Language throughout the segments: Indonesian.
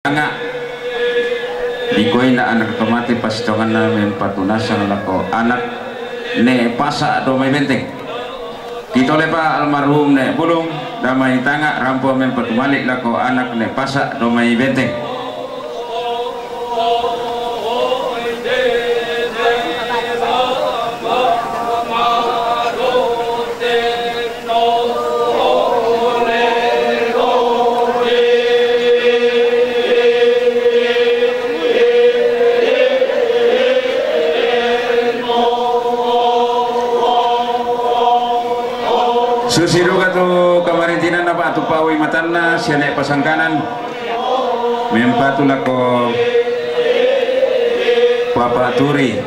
Anak na anak tomate pastongan namin patunasang lako anak ne pasa do may benteng kito lepa almarhum ne bulong damay tanga rampo men patumalik lako anak ne pasa do may benteng susiru katu kamarintinan apa tu pawi matanna sianek pasangkanan mempatu lako Papa Turi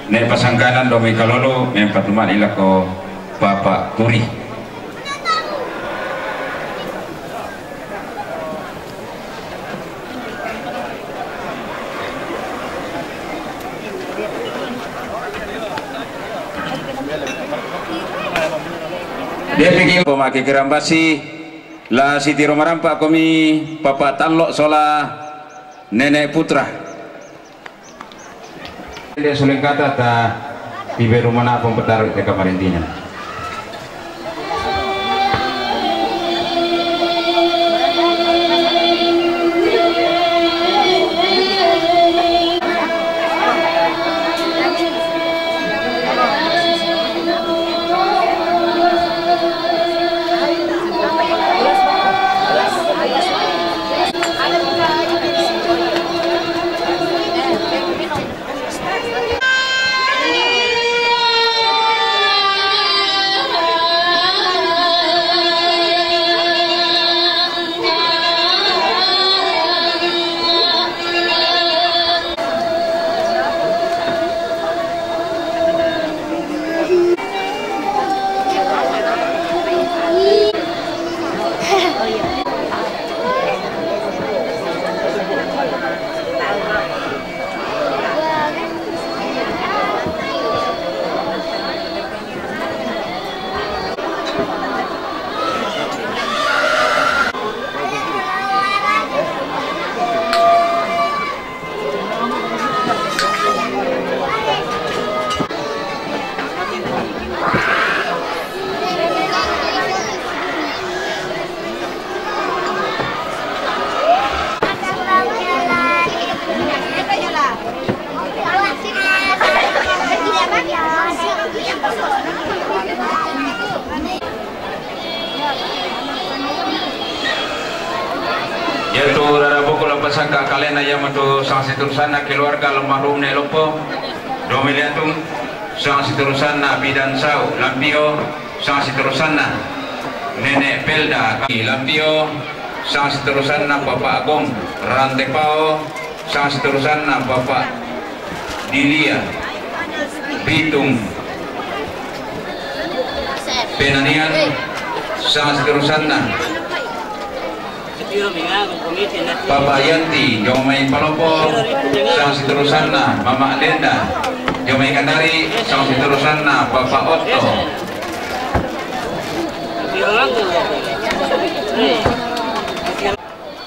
nek pasangkanan domi kalolo mempatu mali lako Papa Turi. Dia pikir pemaki kerambasi la Siti Romarampa komi Papa Talok sola nenek putra dia suling kata ta tibe rumana pempetar ke kamarintinya yaitu rara bukul pasangka kalian ayam itu sang sitursana keluarga almarhum ne lopo domiliatum sang sitursana bidan sau lampio sang sitursana nenek Pelda lampio sang sitursana Bapak Agong Rantepao sang sitursana Bapak Dilia Bitung Penanian sang sitursana Papa Yanti Jomai Palopo sang siturusanna Mama Lenda Jomai Kandari sang siturusanna Bapak Otto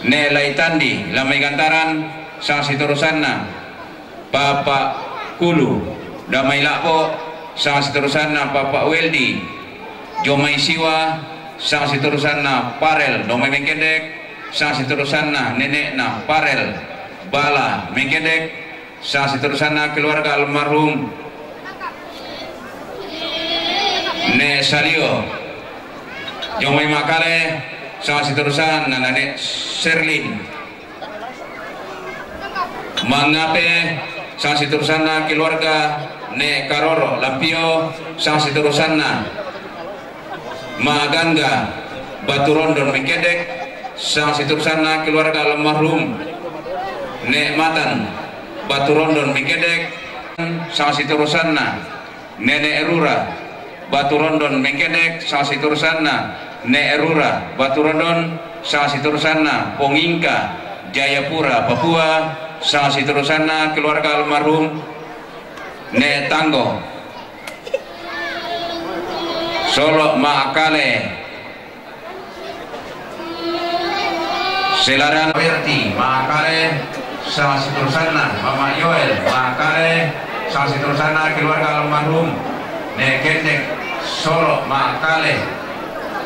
Ne Laitandi Lamai Gantaran sang siturusanna Bapak Kulu Damai Lapo sang siturusanna Bapak Weldi Jomai Siwa sang siturusanna Parel Domai Mengkedek sang siturusanna nenek na Parel Bala Mengkedek sang siturusanna keluarga almarhum ne Salio Jomai Makale sang siturusanna nenek Serlin Mangape sang siturusanna keluarga ne Karoro Lampio sang siturusanna Magangga Batu Rondon Mengkedek sang sitursana keluarga almarhum Nek Matan Batu Rondon Mengkedek sang sitursana Nenek Erura Batu Rondon Mengkedek sang sitursana Nek Erura Batu Rondon sang sitursana Pongingka Jayapura Papua sang sitursana keluarga almarhum ne tanggo Solo Maakale Selaran Berti Maakale Sang Sitursana Mama Yoel Maakale Sang Sitursana keluarga almarhum ne Kendek Solo Maakale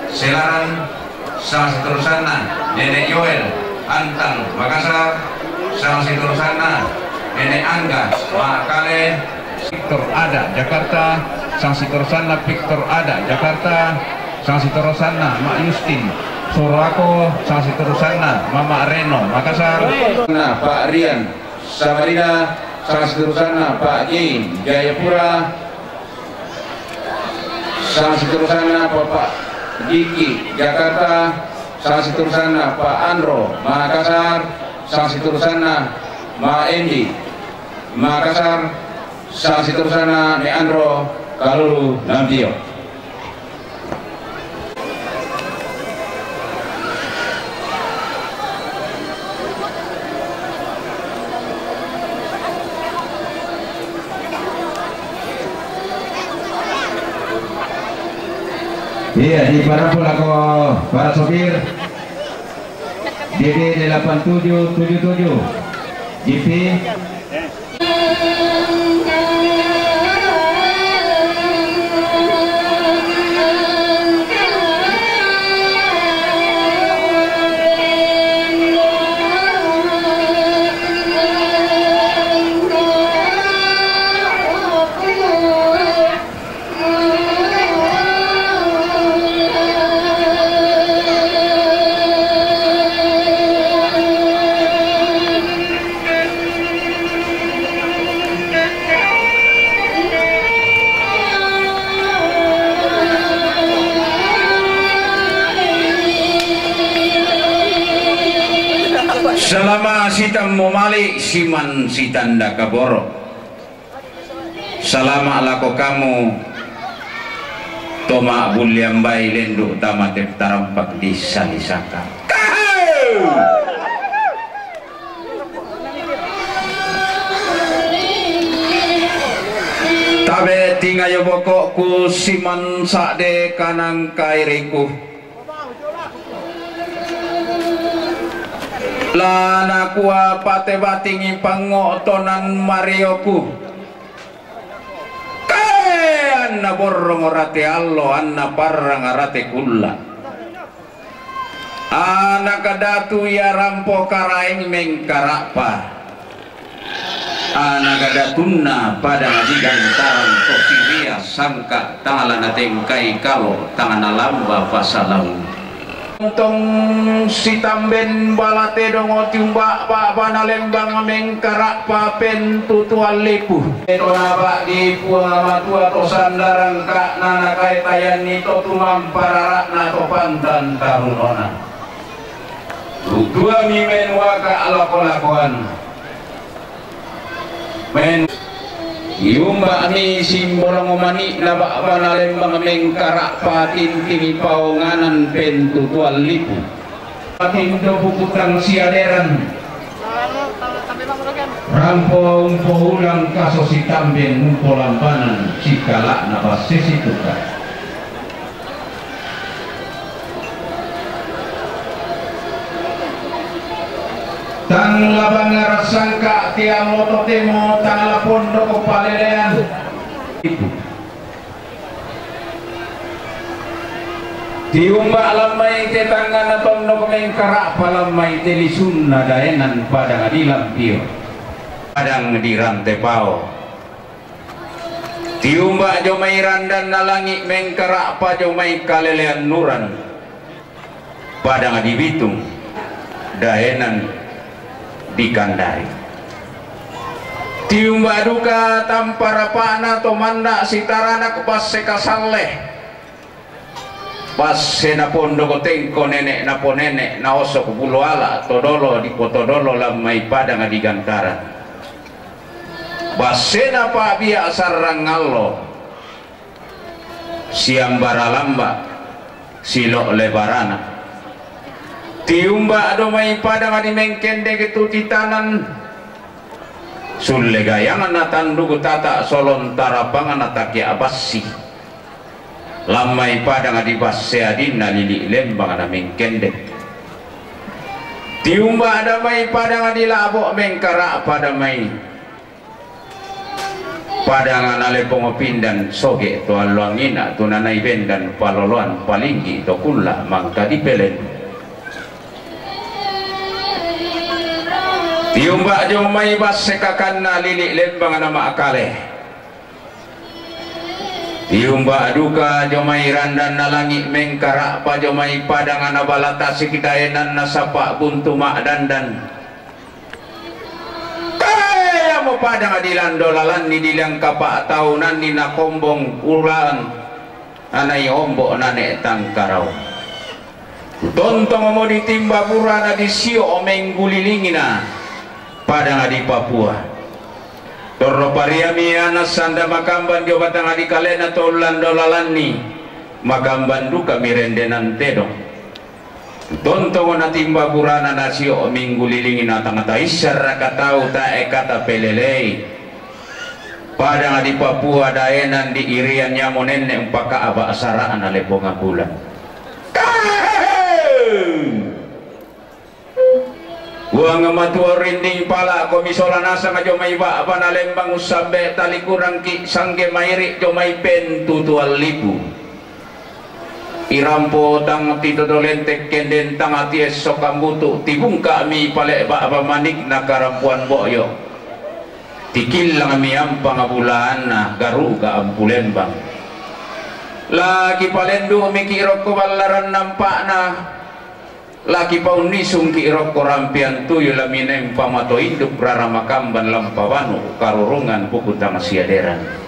Selaran Sang Sitursana Nenek Yoel Antang Makassar Sang Sitursana Nenek Angga Maakale Victor Ada Jakarta Sang Sitursana Victor Ada Jakarta Sang Sitursana Mak Yustin Surako Sang Sitursana Mama Reno Makassar nah Pak Rian Samarinda Sang Sitursana Pak Ji Jayapura Sang Sitursana Bapak Diki Jakarta Sang Sitursana Pak Andro Makassar Sang Sitursana Ma Endi Makassar Sang Sitursana Ne Andro Kalulu Lampio. Iya, di para pelaku para sopir DD 8777 GP Selama sitam momali siman sitanda kaboro. Selama lako kamu toma buliambai lendu tamatep tarampak di salisaka. Tabe tingayo bokokku siman sakde kanang kairiku. Lana kuah pate batingi pangotonan marioku kae anna borrong orate allo anna parang arate kulla ana kadatu ya rampo karaeng mengkarapa ana kadatunna pada ngajigantaran kosiria sangka tangalana tengkai kalo tangana lamba pasalau Tong si tamben balate dongo tiumba pa panalembang mengkarak pa pentu tualipu dona ba di pua matua to sandarang ka nana kai tayan nito tumam pararak na to pandan tarunona dua mimen waka alakolakuan men Yumba ni simbolong mani nabak panalembang mengkarak patin tini paunganan pentu tual lipu patindo bukutang siaderan rampong ulang kaso si tamben umpo lampanan si kalak nabas sesituka tang labang ngarasangka tiang moto temo tang lapondo ko palelean itu tiumba lamai te tangan tondo ko mengkarak palamai te lisunna daenan padang adilam pio padang diram te pao tiumba jomai randan nalangi mengkarak pa jomai kalelean nuran padang adibitung daenan dikandari tiumba duka tampara pana to manda sitarana ke pas sekasaleh pas sena pondo ko tengko nenek na po nenek na oso ko bulu ala todolo di potodolo lamai padang digantara pas sena pa biya sarang ngallo siang baralamba silo lebarana tiumba domai padang di mengkende gitu titanan sulle gayangan natandugu tata solon tarapangan nataki abasi lamai padang adibas seadina lili lembang ana mengkende tiumba adamai padang adila abok mengkara padamai padang anale pengopindan soge to aluangina tu nanai bendan paloloan palinggi to kulla mangka dipelen tiumba jomai bas sekakanna lili lembang nama akale tiumba duka jomai randan nalangi mengkara pa jomai padang anabalata sikitaenan nasapa buntu mak dandan kaya mo padang adilan dolalan ni dilang kapa tahunan ni nakombong ulan anai ombo nane tangkarau tontong mo ditimba purana di sio omenggulilingina padang adi Papua torno pariami anas sanda makamban jo batang adi kalena tolan dolalan ni makamban duka mirendenan tedong tontong na timba purana nasio minggu lilingin atang-ata isar rakatau ta ekata pelelei padang adi Papua daenan di irian nyamonenne umpaka aba asaraan aleponga bulan Buang matua rinding pala komisola nasa nga jomay ba apa na lembang usabe talikurang ki sangge mairi jomay pen tutual lipu irampo tang titodolentek kenden tang aties sokambutu tibung kami pale ba apa manik na karampuan boyo tikil lang kami ampang abulaan na garu ka ampulembang lagi palendo mikirok ko balaran nampak na laki paunisung ki irok korampian tuyo laminem pamato induk raramakamban lampawanu karurungan pukutang siaderan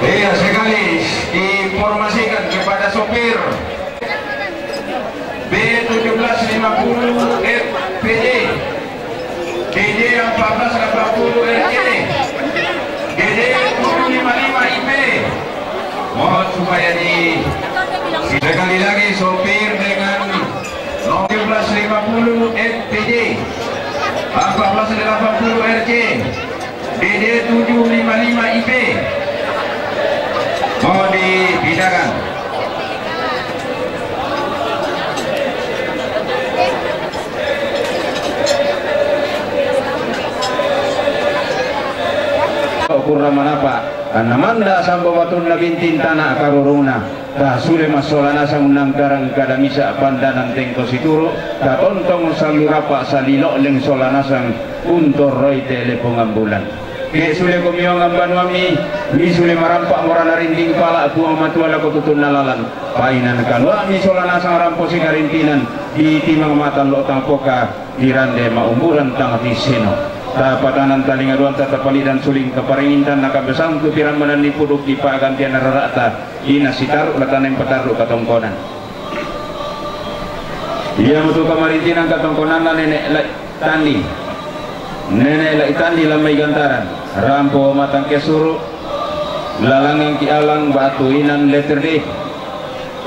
Iya, sekali diinformasikan kepada sopir B1750 FPJ, DJ 1480 RJ, DJ 755 IP. Mohon supaya sekali lagi sopir dengan 1750 FPJ, 1480 RJ, DJ 755 IP. Mohon dipindahkan. Purnamanapa anamanda sambawatun nabintin tanah karuruna ta sule masolana sangunang karang kadamisa pandanan tengko situru ta tontong salurapa salilo leng solana sang untor roy telepon ambulan ke sule komiyong ambanwami mi sule marampak morana rinding pala aku amatuala ko tutun nalalan painan kalwa mi solana sang rampo singarintinan di timang matan lo tangpoka dirande maumburan tang tisino ta patanan talingaduan tata palidan suling kaparingintan nakabesang tupiran manan dipuduk di pagantian nararata ina sitar ulatan yang petaruk katongkonan ia mutu kamarintinan katongkonan na nenek tandi lamai gantaran rampo matang kesuru lalangang kialang batu inan letter D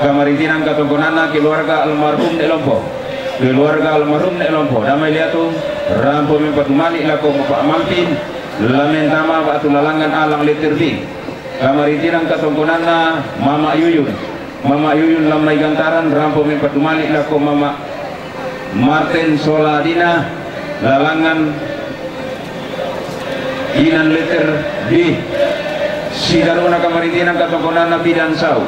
kamarintinan katongkonan na keluarga almarhum de lompo damai liatu rampo mempatumali lako Bapak Mampin lamentama batu lalangan alang letter B kamarintinan katongkonana Mama Yuyun lamai gantaran rampo mempatumali lako Mama Martin Soladina lalangan inan letter B sidaruna kamarintinan katongkonana Bidan Sau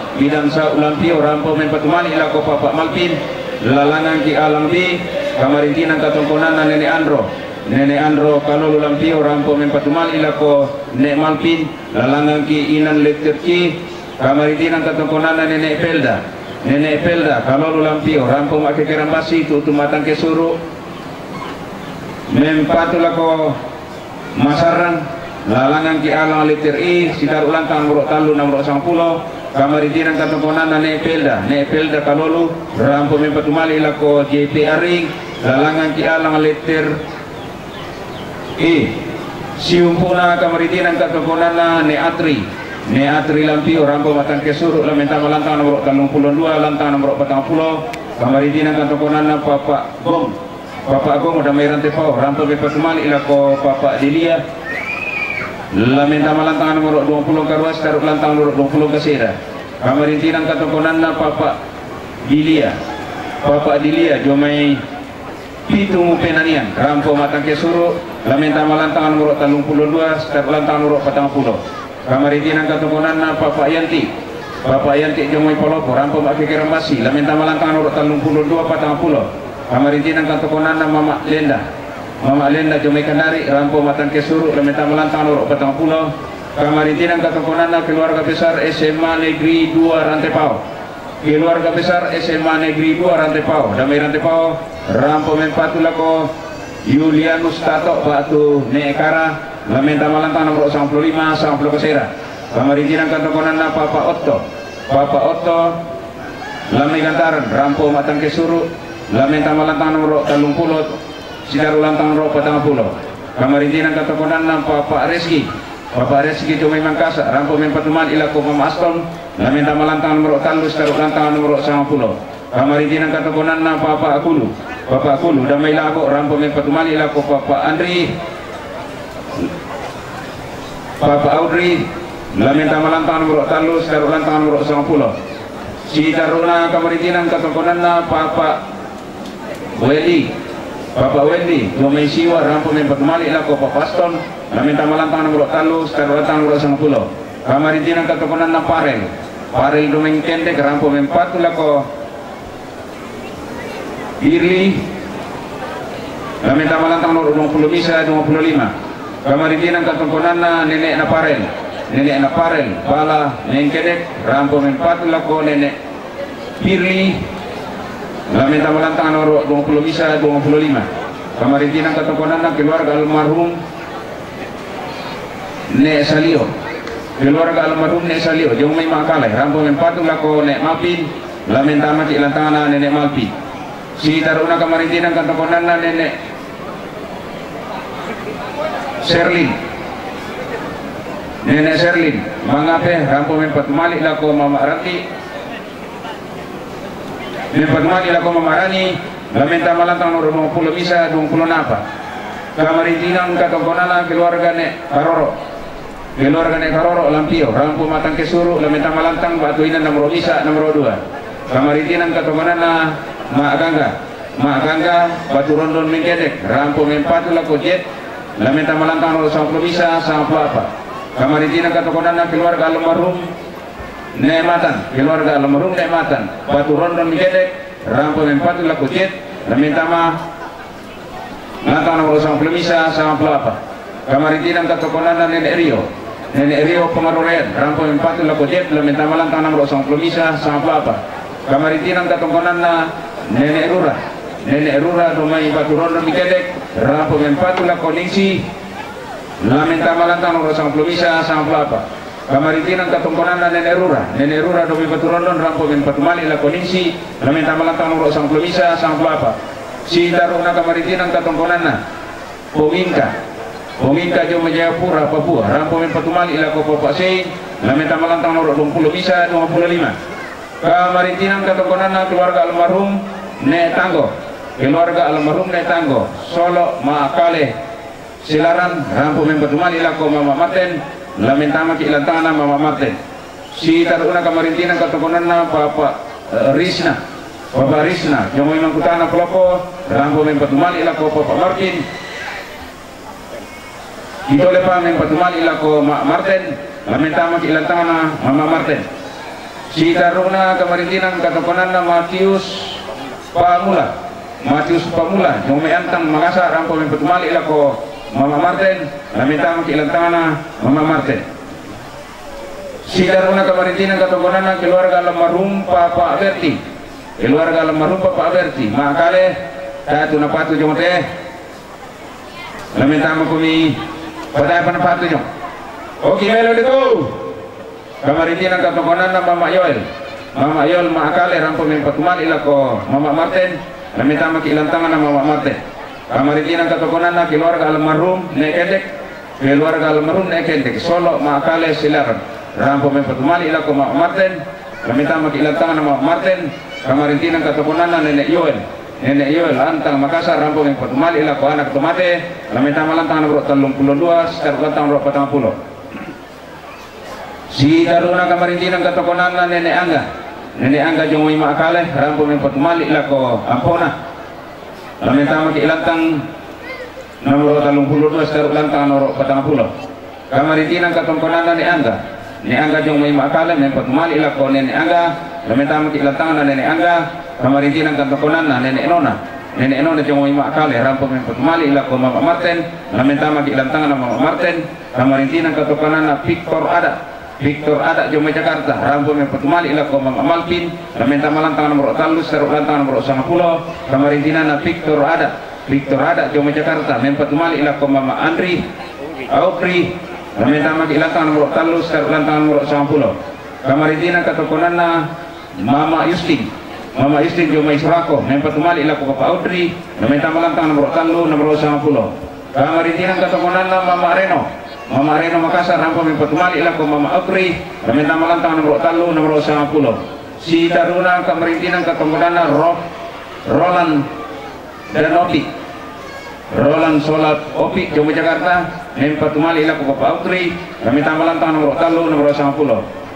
lampio rampo mempatumali lako Bapak Mampin lalangan ki alang B kamarintinan katongkonana Nenek Andro kalau lampio rampo mempatumali lako Nek Malpin lalangan ki inan letter K kamarintinan katongkonana Nenek Pelda kalau lampio rampo make kerambasi tutu matang kesuru mempatu lako Masarang lalangan ki alang letter I sidar ulang tahun nomor 3 kamarintinan katongkonana Nek Pelda kalolu rampo mempatumali lako JP Aring lalangan ki alang letter E siumpuna kamarintinan katongkonana Nek Atri lampio rampo matang kesuru lamentama lantang nomor 32 lantang nomor 40 kamarintinan katongkonana Papa Gong udah mairante pau rampo mempatumali lako Papa Dilia lamentama lantang nomor 20 karwas taruh lantang nomor 20 kesera kamarintinan katongkonana Papa Dilia jomai pitu penanian rampo matang kesuru lamentama lantang nomor 32 taruh lantang nomor 40 kamarintinan katongkonana Papa Yanti Bapak Yanti Jomay Polopo rampo makikira masih lamenta malantang nomor 32 patang pulo kamarintinan katokonan na Mama Lenda Jomay Kanari rampo matang kesuru lamenta malantang nomor patang pulo kamarintinan katokonan na keluarga besar SMA Negeri 2 Rantepao keluarga besar SMA Negeri 2 Rantepao damai Rantepao rampo mempatulako Yulianus Tato Batu Neekara lamenta malantang nomor 95 Samplo Kesera kamarintinan katokonan na Papa Otto lamai gantaran rampo matang kesuru lamenta malantang nomor 30 sidar ulantang nomor 40 kamarintinan katokonan na Papa Reski Jomay Mangkasa rampo mempatuman ilako Mama Aston lamenta malantang nomor 3 sidar ulantang nomor 90 kamarintinan katokonan na Papa Akulu damai lako rampo mempatuman ilako Papa Audrey lamenta malantang nomor 3 sidar ulantang nomor 90 si taruna kamarintinan katokonan na Papa Wendy Jomay Siwa rampo mempatuman ilako Papa Aston lamenta malantang nomor 3 sidar ulantang nomor 90 kamarintinan katokonan na Parel Jomay Kendek rampo mempatulako Irli lamenta malantang nomor 20 misa 25 kamarintinan katokonan na Nenek na Parel Bala Nengkedek rampo mempatulako Nenek Pirli lamenta malantang nomor 20 misa 25 kamarintinan katokonan na keluarga almarhum Nek Salio Jomay Makalay rampo mempatulako Nek Mapin lamenta mati ilantangan na Nenek Malpi si taruna kamarintinan katokonan na Nenek Sherlin mangape rampo mempatmali lako Mama Rani lamenta malantang nomor 20 misa 20 napa kamarintinan katokonan na keluarga Nek Karoro Lampio rampo matang kesuru lamenta malantang batuinan nomor misa nomor 2 kamarintinan katokonan na Mak Gangga Batu Rondon Mengkedek rampo mempatulako Jet lamenta malantang nomor 10 misa 10 apa kamarintinan katokonan na keluarga almarhum Nekmatan Batu Rondon Mengkedek rampo mempatulako Jet lamenta malantang nomor 10 misa 10 apa kamarintinan katokonan na Nenek Rio Pengarurean rampo mempatulako Jet lamenta malantang nomor 10 misa 10 apa kamarintinan katokonan na Nenek Rura Domay Batu Rondon Mengkedek rampo mempatulako Ningsi lamenta malantang nomor 10 misa 10 apa kamarintinan katongkonan na Nenek Rura Domay Batu Rondon rampo mempatulako Ningsi lamenta malantang nomor 10 misa 10 apa si taruna kamarintinan katongkonan na Pomingka Jomay Jayapura Papua rampo mempatulako Papa Sei lamenta malantang nomor 20 misa 25 kamarintinan katongkonan na keluarga almarhum Nek Tanggo Solo Maakale Silaran rampo mempatuman ilako Mama Marten lamenta maki ilantangan na Mama Marten si taruna kamarintinan katokonan na Papa Risna Jomay Mangkutana Klopo rampo mempatuman ilako Papa Martin Idole pa mempatuman ilako Mak Marten lamenta maki ilantangan na Mama Marten si taruna kamarintinan katokonan na Matius Pamula Jomay Antang Mangasa rampo mempatuman ilako Mama Marten lamenta maki ilantangan na Mama Marten si taruna kamarintinan katokonan na keluarga almarhum Papa Aberti Makale tatu na patu jomote lamenta makumi patay pa na patu jom oke melo dito kamarintinan katokonan na Mama Yoel Makale rampo mempatuman ilako Mama Marten lamenta maki ilantangan na Mama Marten kamarintinan katokonan na keluarga almarhum Nekendek Solo Makale Silaran rampo mempatuman ilako Mama Marten lamenta maki ilantangan na Mama Marten kamarintinan katokonan na Nenek Yoel Antang Makassar rampo mempatuman ilako anak tomate lamenta malantang nomor 32 sekitar ulantang nomor 40 si taruna kamarintinan katokonan na Nenek Angga Jomay Makale rampo mempatuman ilako Ampona lamenta maki ilantang nomor 32 sekitar ulantang nomor 40 kamarintinan katokonan na Nenek Angga ni angga jong may makala men patumali ila ko nene angga lamenta makilantangan na nene angga kamarintinan kantokonan na nene enona jong may makala rampo men patumali ila ko Mama Martin lamenta makilantangan na Mama Martin kamarintinan kantokonan na Victor Ada jong may Jakarta rampo men patumali ila ko Mama Malpin lamenta malantangan nomor 3 seru lantangan nomor 10 kamarintinan na Victor Ada jong may Jakarta men patumali ila ko Mama Andri Aukri lamenta makilantangan nomor 3 seru lantangan nomor 10 kamarintinan kantokonan na Mama Yustin jong may Surako men patumali ila ko Papa Audrey lamenta malantangan nomor 3 nomor 10 kamarintinan kantokonan na Mama Areno Makassar rampo men patumali ila ko Mama Audrey lamenta malantangan nomor 3 nomor 10 si Taruna kamarintinan kantokonan na Roland Solat Opi jong Jakarta men patumali ila ko Papa Audrey lamenta malantangan nomor 3 nomor 10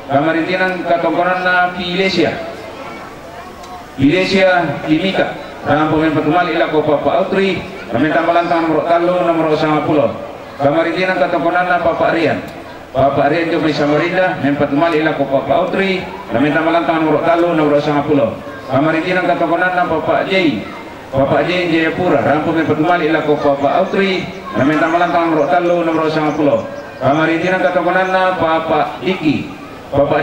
kamarintinan kantokonan na Vilesia Kimika rampo men patumali ila ko Papa Audrey lamenta malantangan nomor 3 nomor 10 kamarintinan kantokonan na Papa Arian jong may Samarinda men patumali ila ko Papa Audrey lamenta malantangan nomor 3 nomor 10 kamarintinan kantokonan na Papa J Jayapura rampo men patumali ila ko Papa Audrey lamenta malantangan nomor 3 nomor 10 kamarintinan kantokonan na Papa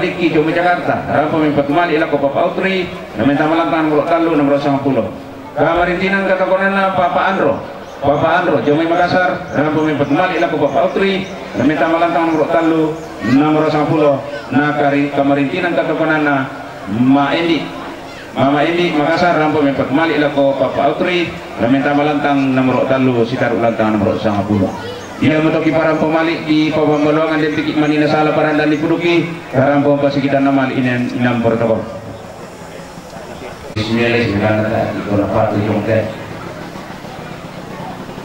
Diki jong may Jakarta rampo men patumali ila ko Papa Audrey lamenta malantangan nomor 3 nomor 10 kamarintinan kantokonan na Papa Andro jong may Makassar rampo men patumali ila ko Papa Audrey lamenta malantangan nomor 3 nomor 10 na kamarintinan kantokonan na Mama Endi Makassar rampo men patumali ila ko Papa Audrey lamenta malantang nomor 3 sitar ulantang nomor 10 Ila matoki parang pemalik di pabambalongan dan pikik manina salah parang dan dipuduki karampo pasikitan namali inam protokol. Bismillahirrahmanirrahim. Ikut apa tu jongte.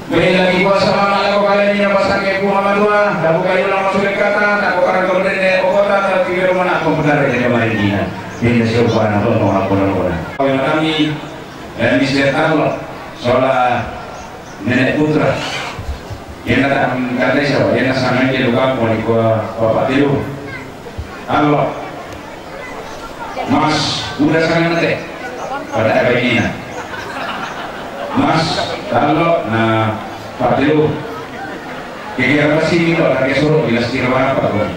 Beri lagi kuasa mana aku kalian ini pasang ke Muhammad dua. Aku kayu lama sulit kata. Aku orang kemudian di kota tapi di rumah aku benar dari Madinah. Ini siapa anak orang orang. Kalau kami dan disediakan Allah soal nenek putra. Yang kata siapa? Yang sama dia lupa mau ikut bapak tiru. Allah, Mas, udah sangat nanti pada apa ini? Mas, kalau nah Pak tiru, kira apa sih ini kalau lagi suruh jelas kira apa tuh?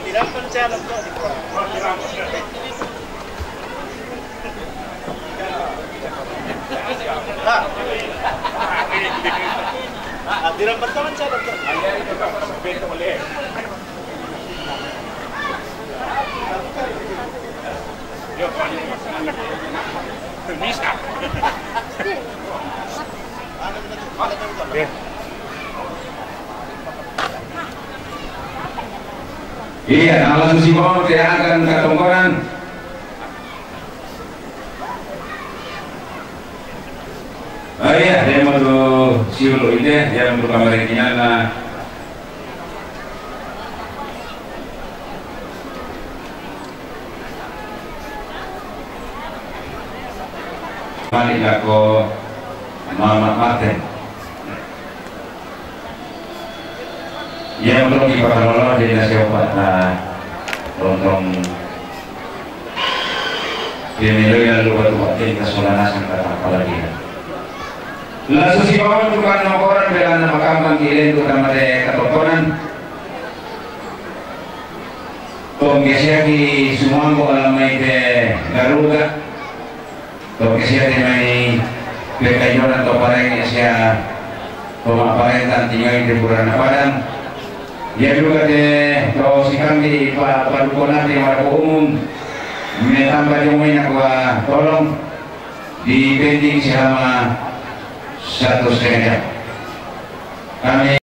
Tidak percaya untuk Dirang pertama saya dokter. Iya, alam sibong tidak akan ketongkoran. Iya, dia mau siul ini, dia mau kamarinnya na. Balik aku Mama Martin. Dia mau pergi ke Palolo di nasi obat lontong. Dia milu yang luar buat dia kesulana sampai apa lagi. Lalu si bawah bukan nokoran bela nama kampang kilin tu nama de katokonan. Tom kesiaki sumangko alamai de Garuda. Tom kesiaki mai bekayoran to pareng kesia pemaparentan tinggal di Purana Padang. Dia juga de to sikang di padukonan di warga umum. Metambah jomoi nak tolong di pending selama 1,5 jam. Kami